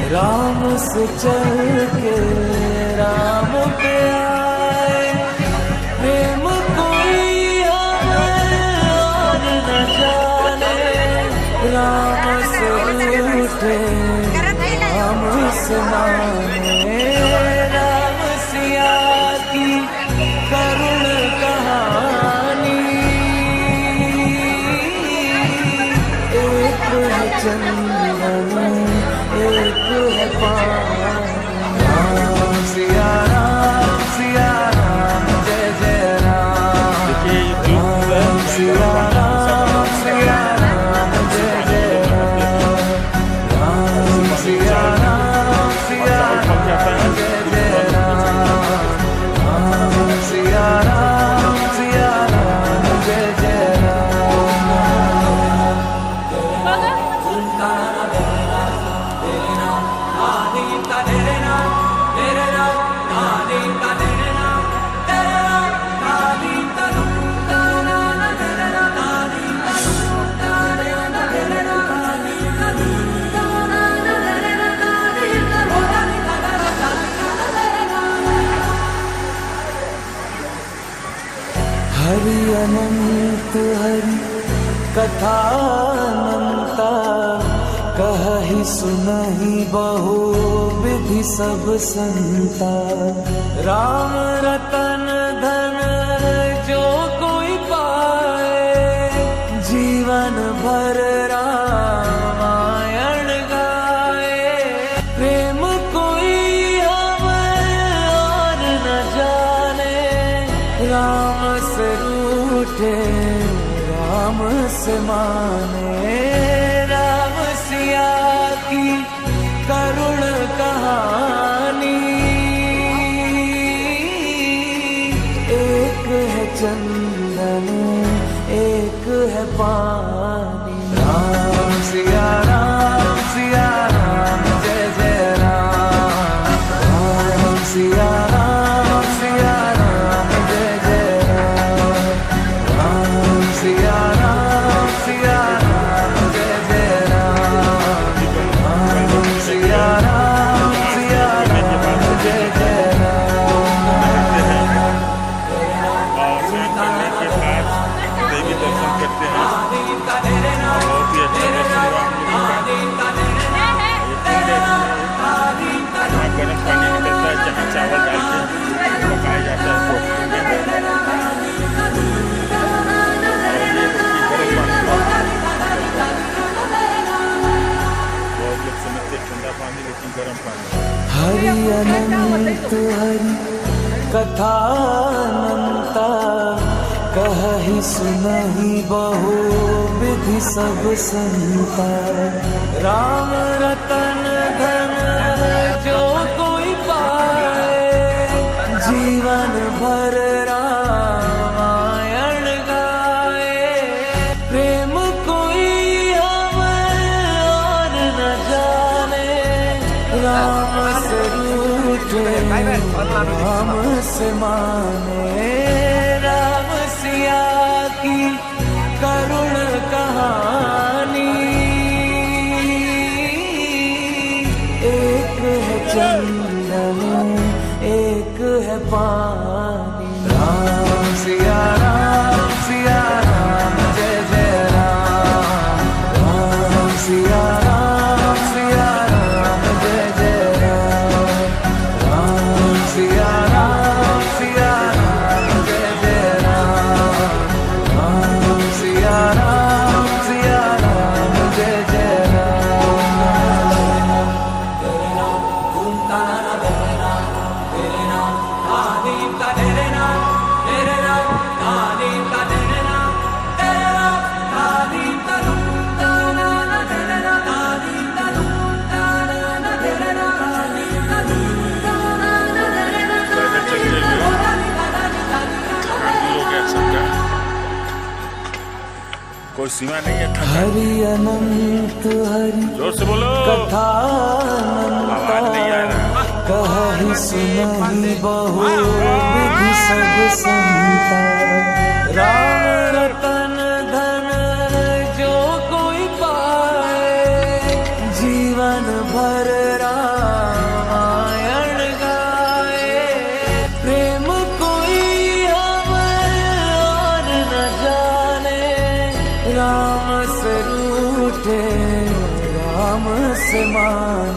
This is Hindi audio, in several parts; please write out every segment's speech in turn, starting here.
राम से चल के राम पे आए, प्रेम कोई हमें और न जाने। राम से रूठे राम से माने, राम सिया की करुण कहानी। एक है चंदन एक है पानी। राम सिया राम जय जय राम। राम सिया राम जय जय राम। राम सिया राम जय जय राम। राम सिया राम जय जय राम। हरि अनंत हरि कथानंता, कहहि सुनहि बहु विधि सब संता। राम रतन धन जो कोई पाए, जीवन भर रामायण गाए। प्रेम कोई हमें और न जाने, राम से रूठे राम से माने। राम सिया की करुण कहानी। एक है चंदन एक है पानी। राम सिया राम जय जय राम। राम सिया राम जय जय राम। राम सिया राम जय जय राम। राम सिया राम जय जय राम। देवी दर्शन करते हैं, बहुत ही अच्छा दर्शन हुआ यहाँ गर्म पानी निकलता है, जहाँ चावल डाल के पकाया जाता है पोखरी के अंदर। बहुत लोग समझते ठंडा पानी, लेकिन गर्म पानी। हरि अनंत हरि कथानंता, कहहि सुनहि बहु विधि सब संता। राम रतन धन जो कोई पाए, जीवन भर रामायण गाए। प्रेम कोई हमें और न जाने, राम से रूठे राम से माने। राम सिया की करुण कहानी। एक है चंदन एक है पानी। राम सिया राम जय जय राम। राम सिया राम जय जय राम। राम सिया राम जय जय राम। राम सिया राम जय जय राम। कोई सीमा नहीं है ठंडा। हरि अनंत हरि जोर से बोलो, कथानंता, आवाज नहीं आ रहा। कहहि सुनहि बहु विधि सब संता। राम रतन धन जो कोई पाए, जीवन भर राम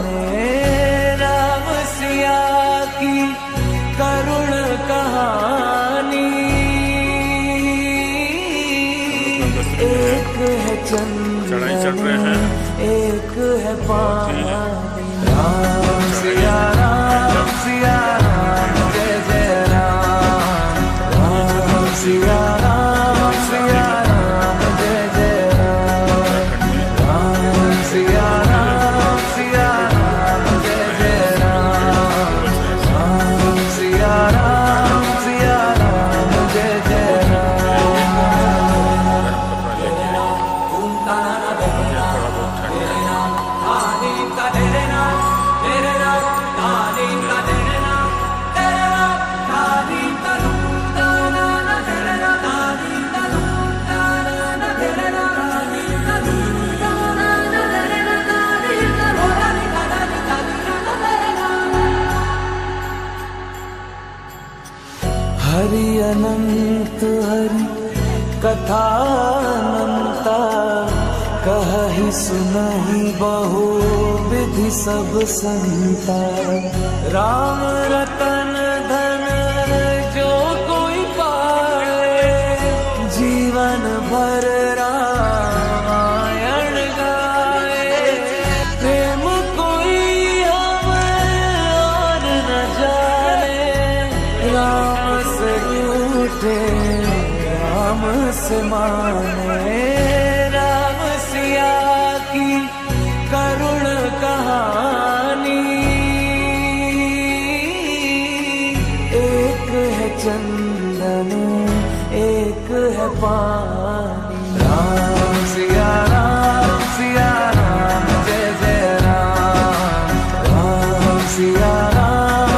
माने राम सिया की करुण कहानी। एक है चंदन एक है पानी। राम सिया राम सिया राम जय जय राम। राम सिया राम सिया राम जय जय राम। राम सिया राम सिया राम जय जय राम। राम सिया राम सिया राम जय जय हरि अनंत हरि कथा अनंता। कहहि सुनहि बहु विधि सब संता। राम रतन धन जो कोई पाए। जीवन भर रामायण गाए। प्रेम कोई हमें और न जाने। राम से रूठे राम से माने। राम सिया की करुण कहानी। एक है चंदन एक है पानी। राम सिया राम जय जय राम। राम सिया राम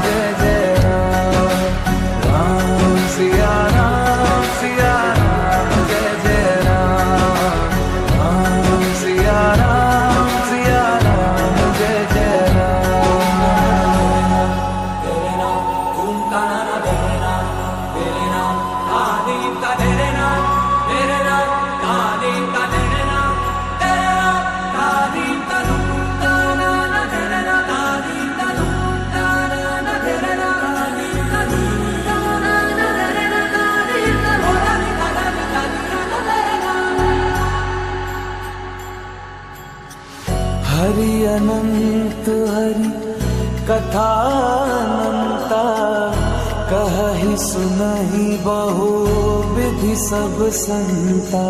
जय जय राम। राम सिया राम जय जय राम। राम सिया राम जय जय राम। तेरे नाम घूमता ना तेरे नाम आदि का तेरे नाम। तेरे नाम आदि का तेरे नाम। तेरे नाम आदि का घूमता ना तेरे नाम। आदि का घूमता ना तेरे नाम। आदि का घूमता ना तेरे नाम। आदि का तेरे नाम। हरि अनंत हरि कथा अनंता। कहहि सुनहि बहु विधि सब संता।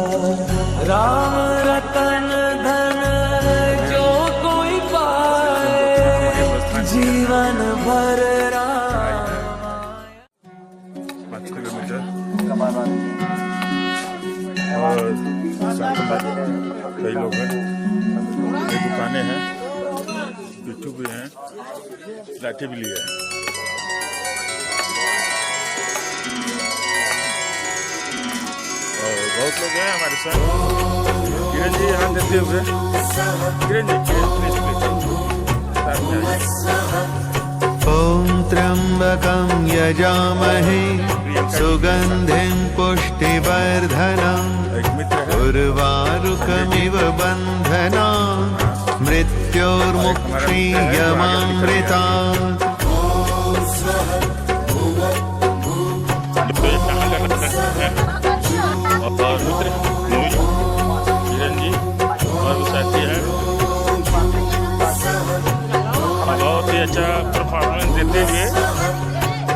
राम रतन धन जो कोई पाए। जीवन भर राम। 5 किलोमीटर और कई लोग हैं। कई दुकानें हैं। बिट्टू भी हैं। लाठी भी लिया है। और बहुत लोग हैं हमारे साथ। किरण जी यहाँ देते हुए। किरण जी प्लीज ॐ त्र्यम्बकं यजामहे सुगन्धिं पुष्टिवर्धनम् उर्वारुकमिव बन्धनान् मृत्योर्मुक्षीयमामृतात्। और मित्र किरण जी और वो साथी हैं। बहुत ही अच्छा परफॉर्मेंस देते हुए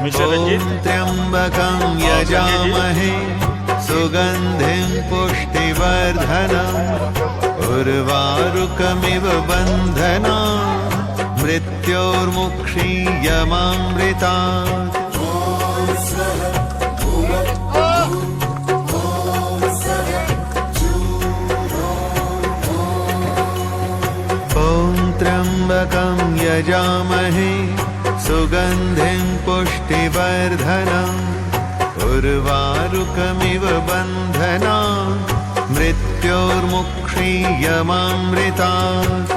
मिस्टर रंजीत। ॐ त्र्यम्बकं यजामहे सुगन्धिं पुष्टिवर्धनम् उर्वारुकमिव बन्धनान् मृत्योर्मुक्षीयमामृतात्। त्र्यम्बकं यजामहे सुगन्धिं पुष्टिवर्धनम् उर्वारुकमिव बन्धनान् मृत्योर्मुक्षीयमामृतात्।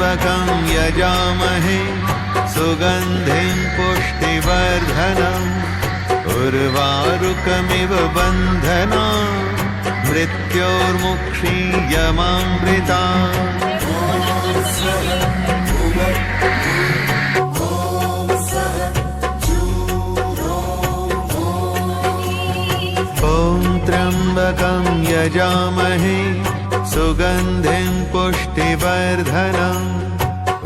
त्र्यम्बकं यजामहे सुगन्धिं पुष्टिवर्धनम् उर्वारुकमिव बन्धनान् मृत्योर्मुक्षीयमामृतात् ॐ त्र्यम्बकं यजामहे सुगन्धिं पुष्टिवर्धनम्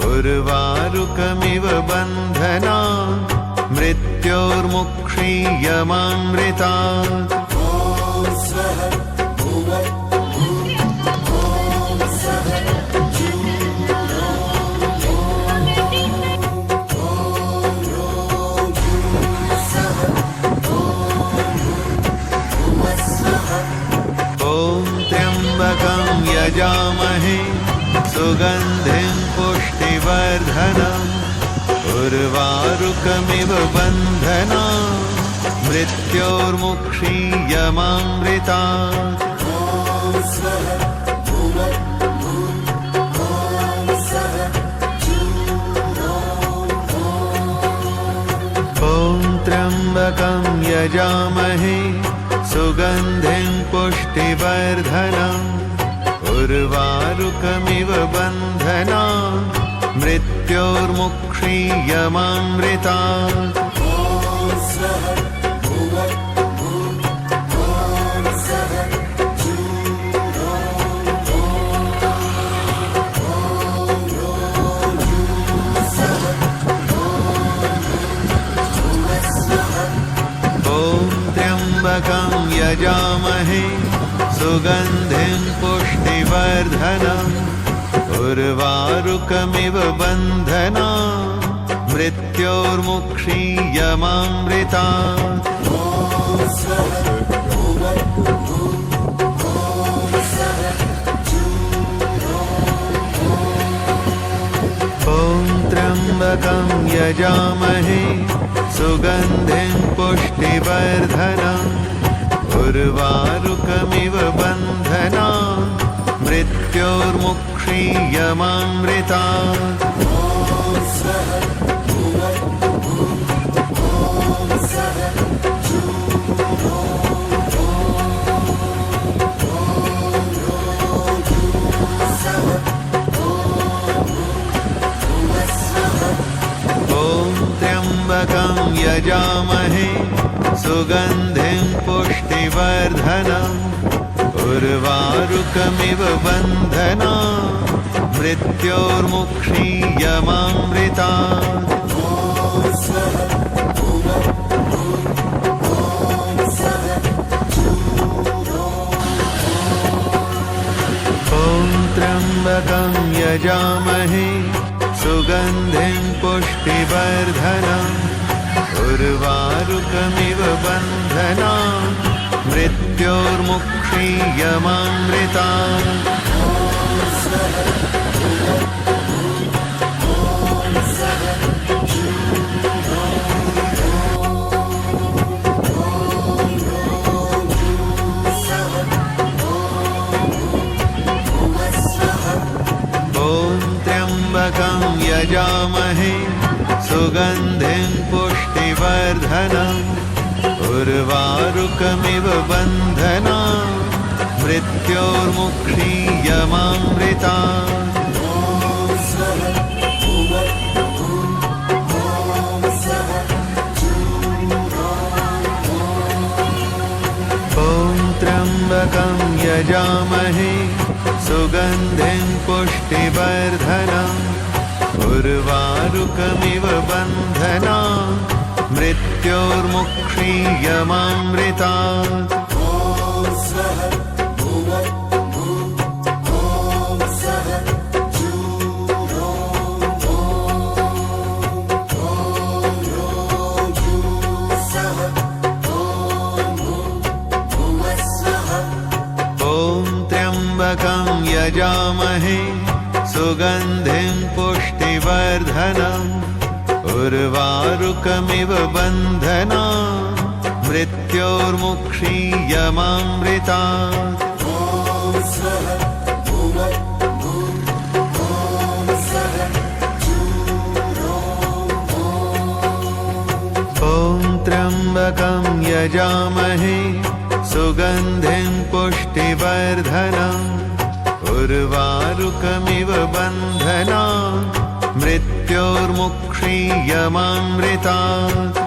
उर्वारुकमिव बन्धनान् मृत्योर्मुक्षीयमामृतात् यजामहे सुगन्धिं पुष्टिवर्धनम् उर्वारुकमिव बन्धनान् मृत्योर्मुक्षीयमामृतात् ॐ त्र्यम्बकं यजामहे सुगन्धिं पुष्टिवर्धनम् उर्वारुकमिव बन्धनान् मृत्योर्मुक्षीयमामृतात् ॐ त्र्यम्बकं यजामहे सुगन्धिं पुष्टिवर्धनम् उर्वारुकमिव बन्धनान् मृत्योर्मुक्षीयमामृतात् ॐ त्र्यम्बकं यजामहे सुगन्धिं पुष्टिवर्धनम् उर्वारुकमिव बन्धनान् मृत्योर्मुक्षीयमामृतात् त्र्यम्बकं यजामहे सुगन्धिं पुष्टिवर्धनम् उर्वारुकमिव बन्धनान् मृत्योर्मुक्षीयमामृतात् ॐ त्र्यम्बकं यजामहे सुगन्धिं पुष्टिवर्धनम् उर्वारुकमिव बन्धनान् मृत्योर्मुक्षीयमामृतात् ॐ त्र्यम्बकं यजामहे सुगन्धिं पुष्टिवर्धनम् उर्वारुकमिव बन्धनान् मृत्योर्मुक्षीयमामृतात् ॐ त्र्यम्बकं यजामहे सुगन्धिं पुष्टिवर्धनम् उर्वारुकमिव बन्धनान् मृत्योर्मुक्षीयमामृतात् त्र्यम्बकं यजामहे सुगन्धिं पुष्टिवर्धनम् उर्वारुकमिव बन्धनान् मृत्योर्मुक्षीयमामृतात् यजामहे सुगन्धिं पुष्टिवर्धनम् उर्वारुकमिव बन्धनान् मृत्योर्मुक्षीयमामृतात्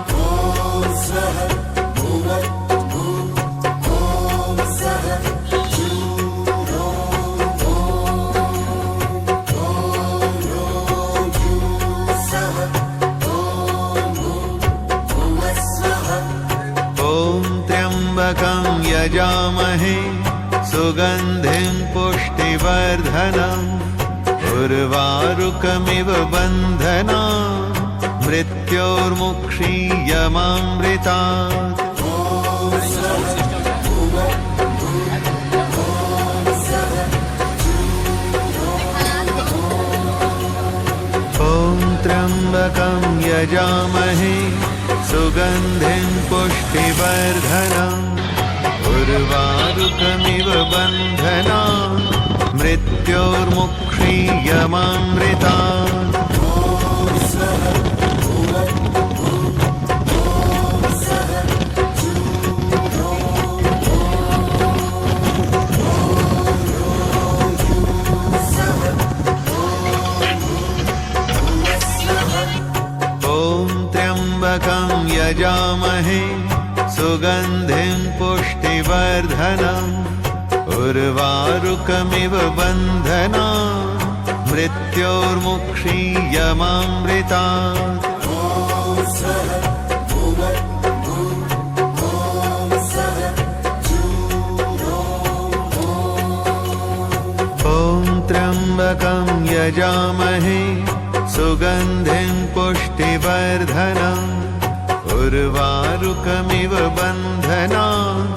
यजामहे सुगन्धिं पुष्टिवर्धनम् उर्वारुकमिव बन्धनान् मृत्योर्मुक्षीयमामृतात् ॐ त्र्यम्बकं यजामहे सुगन्धिं पुष्टिवर्धनम् उर्वारुकमिव बन्धनान् मृत्योर्मुक्षीयमामृतात् ॐ त्र्यम्बकं यजामहे सुगन्धिं पुष्टिवर्धनम् उर्वारुकमिव बन्धनान् मृत्योर्मुक्षीयमामृतात् ॐ त्र्यम्बकं यजामहे सुगन्धिं पुष्टिवर्धनम् उर्वारुकमिव बन्धनान्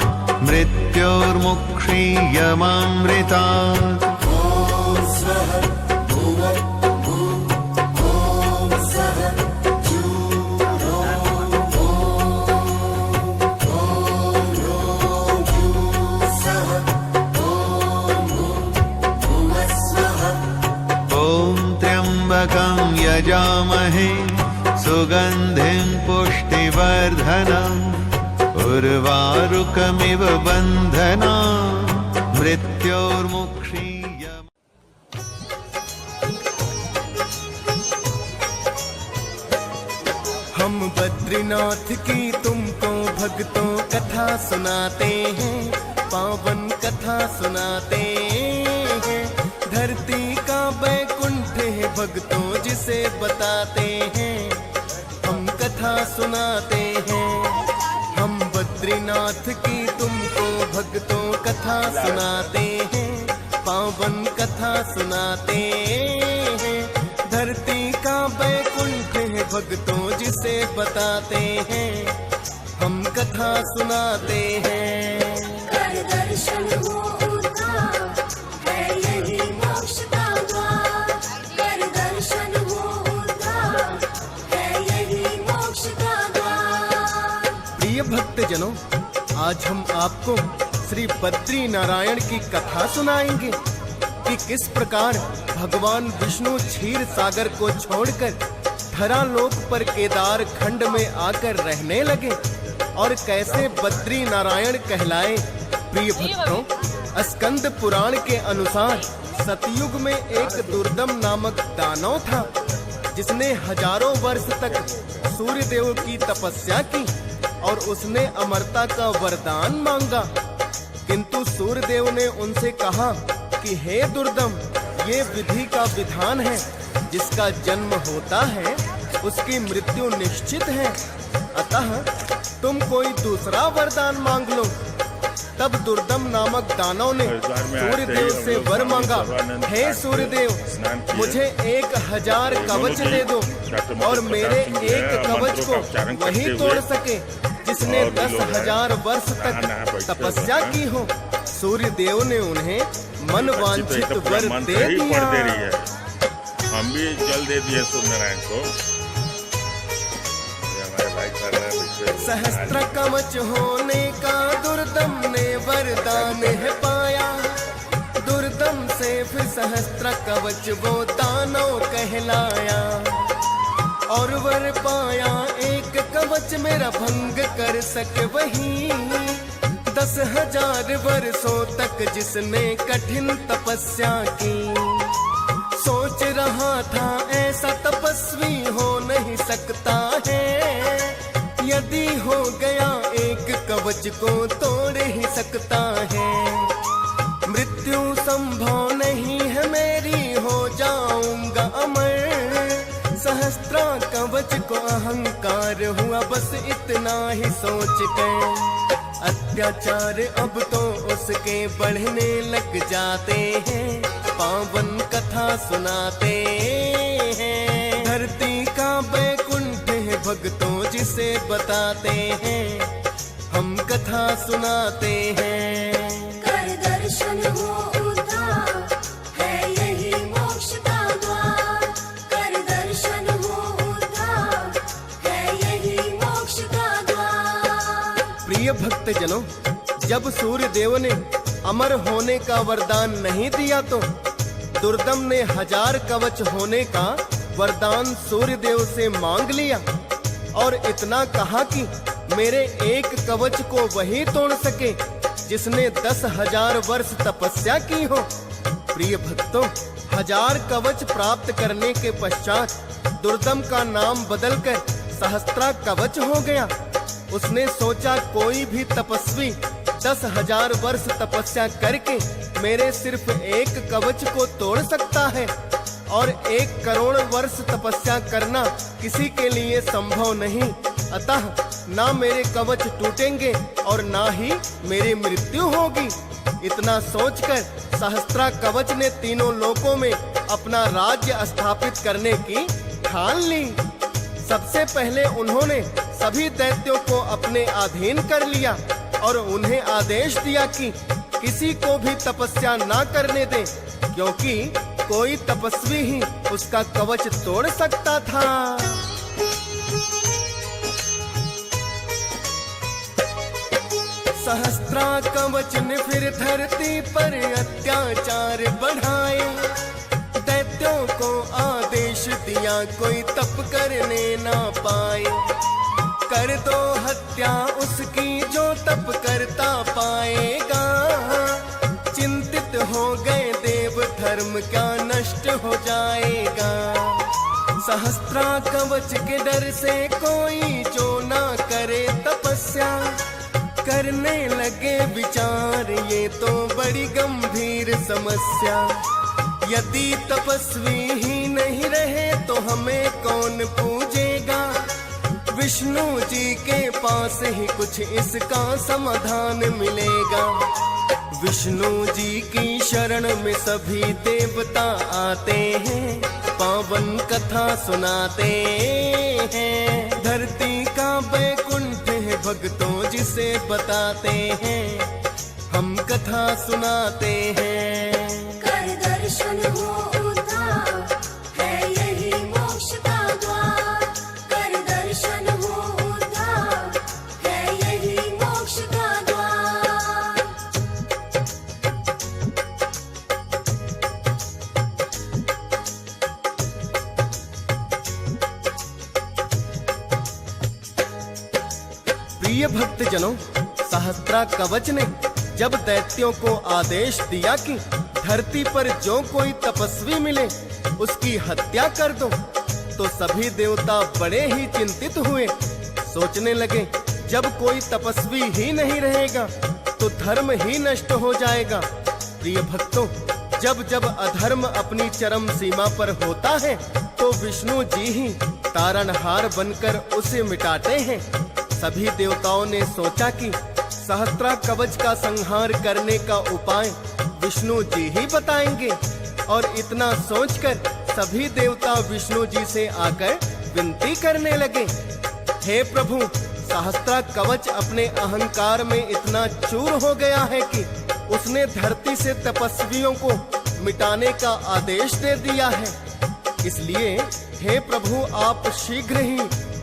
मृत्योर्मुक्षीयमामृतात् ॐ त्र्यम्बकं यजामहे सुगन्धिं पुष्टिवर्धनम् उर्वारुकमिव बन्धनान् मृत्योर्मुक्षीयम् हम बद्रीनाथ की तुमको भक्तों कथा सुनाते हैं, पावन कथा सुनाते हैं। धरती का बैकुंठ है भक्तों जिसे बताते हैं, हम कथा सुनाते हैं। हम बद्रीनाथ की तुमको भक्तों कथा सुनाते हैं, पावन कथा सुनाते हैं। धरती का बैकुंठ है भक्तों जिसे बताते हैं, हम कथा सुनाते हैं। कर दर्शन हो उद्धार, है यही मोक्ष का द्वार। कर दर्शन हो उद्धार, है यही मोक्ष का द्वार। प्रिय भक्तजनों, आज हम आपको श्री बद्री नारायण की कथा सुनाएंगे कि किस प्रकार भगवान विष्णु क्षीर सागर को छोड़कर धरा लोक पर केदार खंड में आकर रहने लगे और कैसे बद्री नारायण कहलाए। प्रिय भक्तों, स्कंद पुराण के अनुसार सतयुग में एक दुर्दम नामक दानव था, जिसने हजारों वर्ष तक सूर्य देव की तपस्या की और उसने अमरता का वरदान मांगा। किंतु सूर्य देव ने उनसे कहा कि हे दुर्दम, ये विधि का विधान है, जिसका जन्म होता है उसकी मृत्यु निश्चित है, अतः तुम कोई दूसरा वरदान मांग लो। तब दुर्दम नामक दानव ने सूर्य देव से वर मांगा, हे सूर्य देव, मुझे 1000 कवच दे दो और मेरे एक कवच को वही तोड़ सके जिसने 10,000 वर्ष तक तपस्या की हो। सूर्य देव ने उन्हें मन वांछित वर दे दिया। हम भी जल दे दिए सूर्य नारायण को। हमारे भाई कर रहे हैं। सहस्त्र कवच होने का दुर्दम ने वरदान है पाया। दुर्दम से फिर सहस्त्र कवच वो दानव कहलाया। और वर पाया एक कवच मेरा भंग कर सके वही 10,000 वर्षों तक जिसने कठिन तपस्या की। सोच रहा था ऐसा तपस्वी हो नहीं सकता है, यदि हो गया एक कवच को तोड़ ही सकता है। मृत्यु संभव नहीं है मेरी, हो जाऊंगा अमर। सहस्त्रा कवच को अहंकार हुआ बस इतना ही सोच कर। अत्याचार अब तो उसके बढ़ने लग जाते हैं, पावन कथा सुनाते हैं। धरती का बैकुंठ है भक्तों जिसे बताते हैं, हम कथा सुनाते हैं। कर दर्शन हो उद्धार, है यही मोक्ष का द्वार। कर दर्शन हो उद्धार, है यही मोक्ष का द्वार। प्रिय भक्तजनों, जब सूर्य देव ने अमर होने का वरदान नहीं दिया तो दुर्दम ने 1000 कवच होने का वरदान सूर्य देव से मांग लिया और इतना कहा कि मेरे एक कवच को वही तोड़ सके जिसने 10,000 वर्ष तपस्या की हो। प्रिय भक्तों, 1000 कवच प्राप्त करने के पश्चात दुर्दम का नाम बदलकर सहस्त्रा कवच हो गया। उसने सोचा कोई भी तपस्वी 10,000 वर्ष तपस्या करके मेरे सिर्फ एक कवच को तोड़ सकता है, और 1 करोड़ वर्ष तपस्या करना किसी के लिए संभव नहीं। अतः ना मेरे कवच टूटेंगे और ना ही मेरी मृत्यु होगी। इतना सोचकर सहस्त्रा कवच ने तीनों लोकों में अपना राज्य स्थापित करने की ठान ली। सबसे पहले उन्होंने सभी दैत्यों को अपने अधीन कर लिया और उन्हें आदेश दिया कि किसी को भी तपस्या ना करने दे, क्योंकि कोई तपस्वी ही उसका कवच तोड़ सकता था। सहस्त्रा कवच ने फिर धरती पर अत्याचार बढ़ाए। दैत्यों को आदेश दिया कोई तप करने ना पाए। कर दो हत्या उसकी जो तप करता पाएगा। चिंतित हो गए देव, धर्म क्या नष्ट हो जाएगा। सहस्त्रा कवच के डर से कोई जो ना करे तपस्या, करने लगे विचार ये तो बड़ी गंभीर समस्या। यदि तपस्वी ही नहीं रहे तो हमें कौन पूजेगा। विष्णु जी के पास ही कुछ इसका समाधान मिलेगा। विष्णु जी की शरण में सभी देवता आते हैं, पावन कथा सुनाते हैं। धरती का बैकुंठ है भक्तों जिसे बताते हैं, हम कथा सुनाते हैं। कर दर्शन हो उद्धार, है यही मोक्ष का द्वार। कर दर्शन हो उद्धार, है यही मोक्ष का द्वार। प्रिय भक्तजनों, सहस्त्रा कवच ने जब दैत्यों को आदेश दिया कि धरती पर जो कोई तपस्वी मिले उसकी हत्या कर दो, तो सभी देवता बड़े ही चिंतित हुए। सोचने लगे जब कोई तपस्वी ही नहीं रहेगा तो धर्म ही नष्ट हो जाएगा। प्रिय भक्तों, जब जब अधर्म अपनी चरम सीमा पर होता है तो विष्णु जी ही तारणहार बनकर उसे मिटाते हैं। सभी देवताओं ने सोचा कि सहस्त्रा कवच का संहार करने का उपाय विष्णु जी ही बताएंगे, और इतना सोचकर सभी देवता विष्णु जी से आकर विनती करने लगे, हे प्रभु, सहस्त्रा कवच अपने अहंकार में इतना चूर हो गया है कि उसने धरती से तपस्वियों को मिटाने का आदेश दे दिया है। इसलिए हे प्रभु, आप शीघ्र ही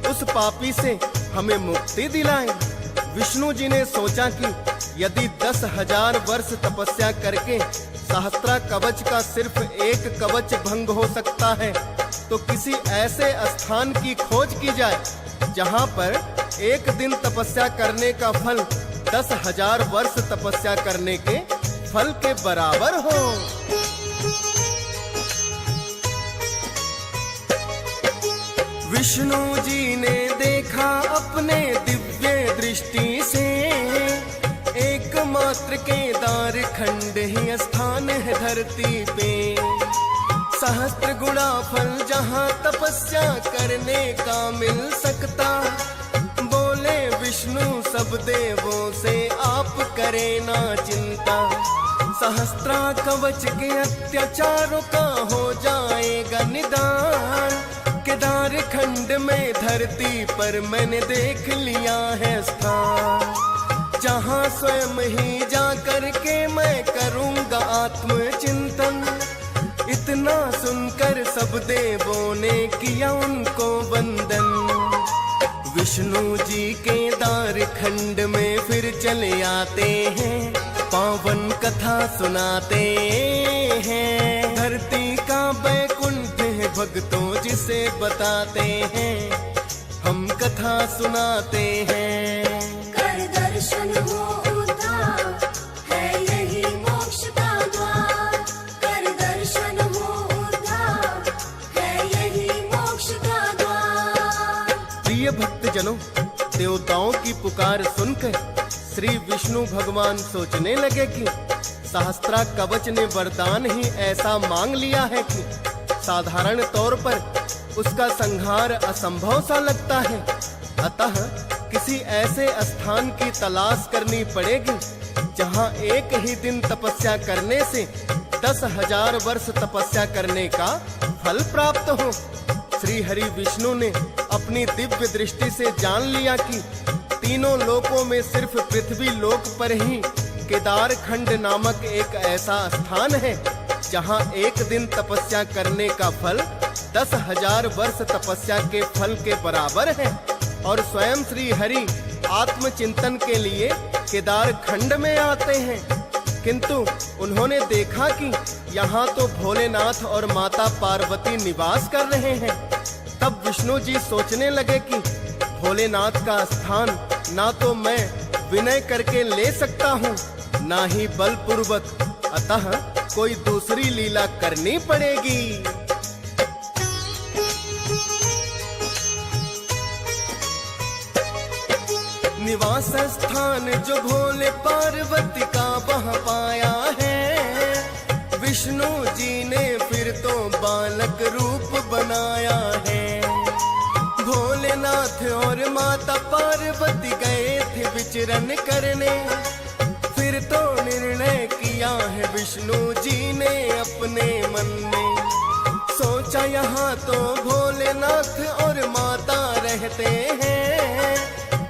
उस पापी से हमें मुक्ति दिलाएं। विष्णु जी ने सोचा कि यदि 10,000 वर्ष तपस्या करके सहस्त्रा कवच का सिर्फ एक कवच भंग हो सकता है, तो किसी ऐसे स्थान की खोज की जाए जहां पर एक दिन तपस्या करने का फल 10,000 वर्ष तपस्या करने के फल के बराबर हो। विष्णु जी ने देखा अपने दिव्य दृष्टि से, एकमात्र केदार खंड ही स्थान है धरती पे। सहस्त्र गुणा फल जहाँ तपस्या करने का मिल सकता, बोले विष्णु सब देवों से आप करें ना चिंता। सहस्त्रा कवच के अत्याचारों का हो जाएगा निदान। केदार खंड में धरती पर मैंने देख लिया है स्थान, जहाँ स्वयं ही जा करके मैं करूँगा आत्मचिंतन। इतना सुनकर सब देवों ने किया उनको वंदन। विष्णु जी केदार खंड में फिर चले आते हैं, पावन कथा सुनाते हैं। धरती का बैकुंठ है भक्तों जिसे बताते हैं, हम कथा सुनाते हैं। कर दर्शन हो उद्धार, है यही मोक्ष का द्वार। कर दर्शन हो उद्धार, है यही मोक्ष का द्वार। प्रिय भक्तजनों, देवताओं की पुकार सुनकर श्री विष्णु भगवान सोचने लगे कि सहस्त्रा कवच ने वरदान ही ऐसा मांग लिया है कि साधारण तौर पर उसका संहार असंभव सा लगता है। अतः किसी ऐसे स्थान की तलाश करनी पड़ेगी जहां एक ही दिन तपस्या करने से 10,000 वर्ष तपस्या करने का फल प्राप्त हो। श्री हरि विष्णु ने अपनी दिव्य दृष्टि से जान लिया कि तीनों लोकों में सिर्फ पृथ्वी लोक पर ही केदार खंड नामक एक ऐसा स्थान है जहां एक दिन तपस्या करने का फल 10,000 वर्ष तपस्या के फल के बराबर है। और स्वयं श्री हरि आत्मचिंतन के लिए केदार खंड में आते हैं, किंतु उन्होंने देखा कि यहाँ तो भोलेनाथ और माता पार्वती निवास कर रहे हैं। तब विष्णु जी सोचने लगे कि भोलेनाथ का स्थान ना तो मैं विनय करके ले सकता हूँ, ना ही बलपूर्वक, अतः कोई दूसरी लीला करनी पड़ेगी। निवास स्थान जो भोले पार्वती का वह पाया है, विष्णु जी ने फिर तो बालक रूप बनाया है। भोलेनाथ और माता पार्वती गए थे विचरण करने, फिर तो निर्णय किया है विष्णु जी ने अपने मन में। सोचा यहाँ तो भोलेनाथ और माता रहते हैं,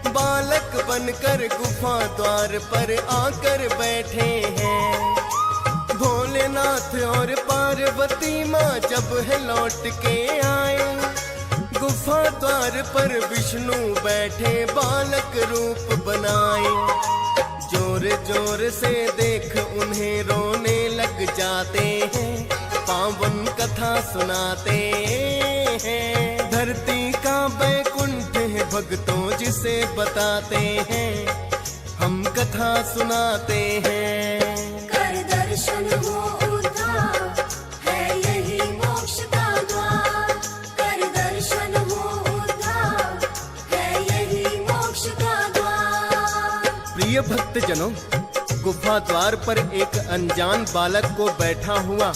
बालक बनकर गुफा द्वार पर आकर बैठे हैं। भोलेनाथ और पार्वती माँ जब है लौट के आए, गुफा द्वार पर विष्णु बैठे बालक रूप बनाए। जोर जोर से देख उन्हें रोने लग जाते हैं, पावन कथा सुनाते हैं। धरती का बैकुंठ है भक्तों जिसे बताते हैं, हम कथा सुनाते हैं। कर दर्शन हो उद्धार, है यही मोक्ष का द्वार। कर दर्शन हो उद्धार, है यही मोक्ष का द्वार। प्रिय भक्तजनों, गुफा द्वार पर एक अनजान बालक को बैठा हुआ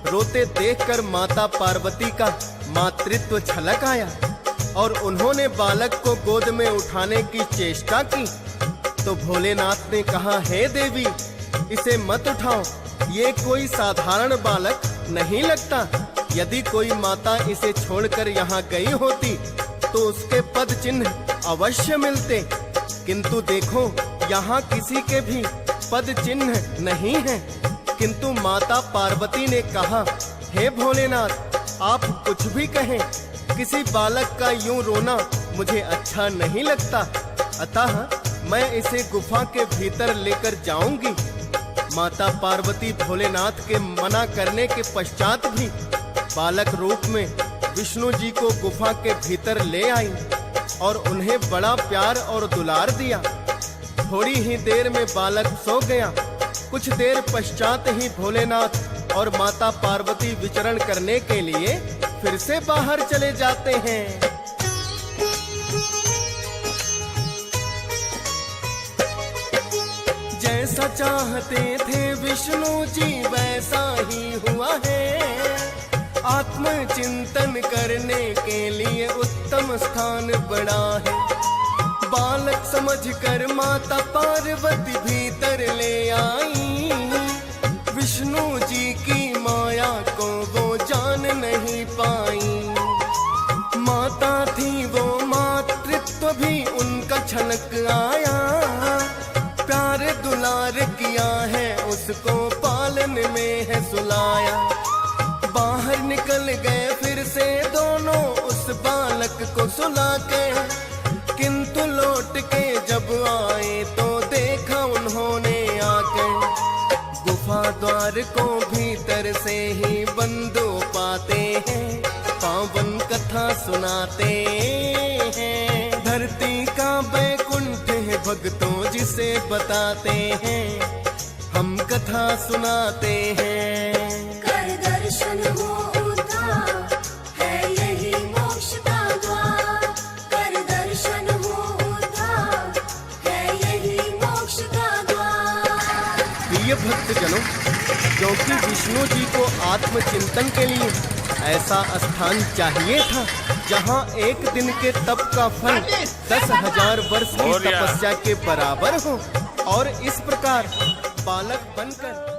रोते देखकर माता पार्वती का मातृत्व छलक आया और उन्होंने बालक को गोद में उठाने की चेष्टा की। तो भोलेनाथ ने कहा, हे देवी, इसे मत उठाओ, ये कोई साधारण बालक नहीं लगता। यदि कोई माता इसे छोड़कर यहाँ गई होती तो उसके पद चिन्ह अवश्य मिलते, किंतु देखो यहाँ किसी के भी पद चिन्ह नहीं है। किंतु माता पार्वती ने कहा, हे भोलेनाथ, आप कुछ भी कहें, किसी बालक का यूं रोना मुझे अच्छा नहीं लगता, अतः मैं इसे गुफा के भीतर लेकर जाऊंगी। माता पार्वती भोलेनाथ के मना करने के पश्चात भी बालक रूप में विष्णु जी को गुफा के भीतर ले आई और उन्हें बड़ा प्यार और दुलार दिया। थोड़ी ही देर में बालक सो गया। कुछ देर पश्चात ही भोलेनाथ और माता पार्वती विचरण करने के लिए फिर से बाहर चले जाते हैं। जैसा चाहते थे विष्णु जी वैसा ही हुआ है। आत्मचिंतन करने के लिए उत्तम स्थान बड़ा है। बालक समझकर माता पार्वती भीतर ले आई। विष्णु जी की माया को वो जान नहीं पाई। माता थी वो, मातृत्व भी उनका छलक आया। प्यार दुलार किया है उसको, पालन में है सुलाया। बाहर निकल गए फिर से दोनों उस बालक को सुला के, किंतु लौट के जब आए तो देखा उन्होंने आके गुफा द्वार को भीतर से ही बंद पाते हैं। पावन कथा सुनाते हैं, धरती का बैकुंठ है भक्तों जिसे बताते हैं। हम कथा सुनाते हैं। कर दर्शन हो उद्धार, है यही मोक्ष का द्वार। कर दर्शन हो उद्धार, है यही मोक्ष का द्वार। प्रिय भक्तजनों, क्योंकि विष्णु जी को आत्मचिंतन के लिए ऐसा स्थान चाहिए था जहाँ एक दिन के तप का फल 10,000 वर्ष की तपस्या के बराबर हो, और इस प्रकार बालक बनकर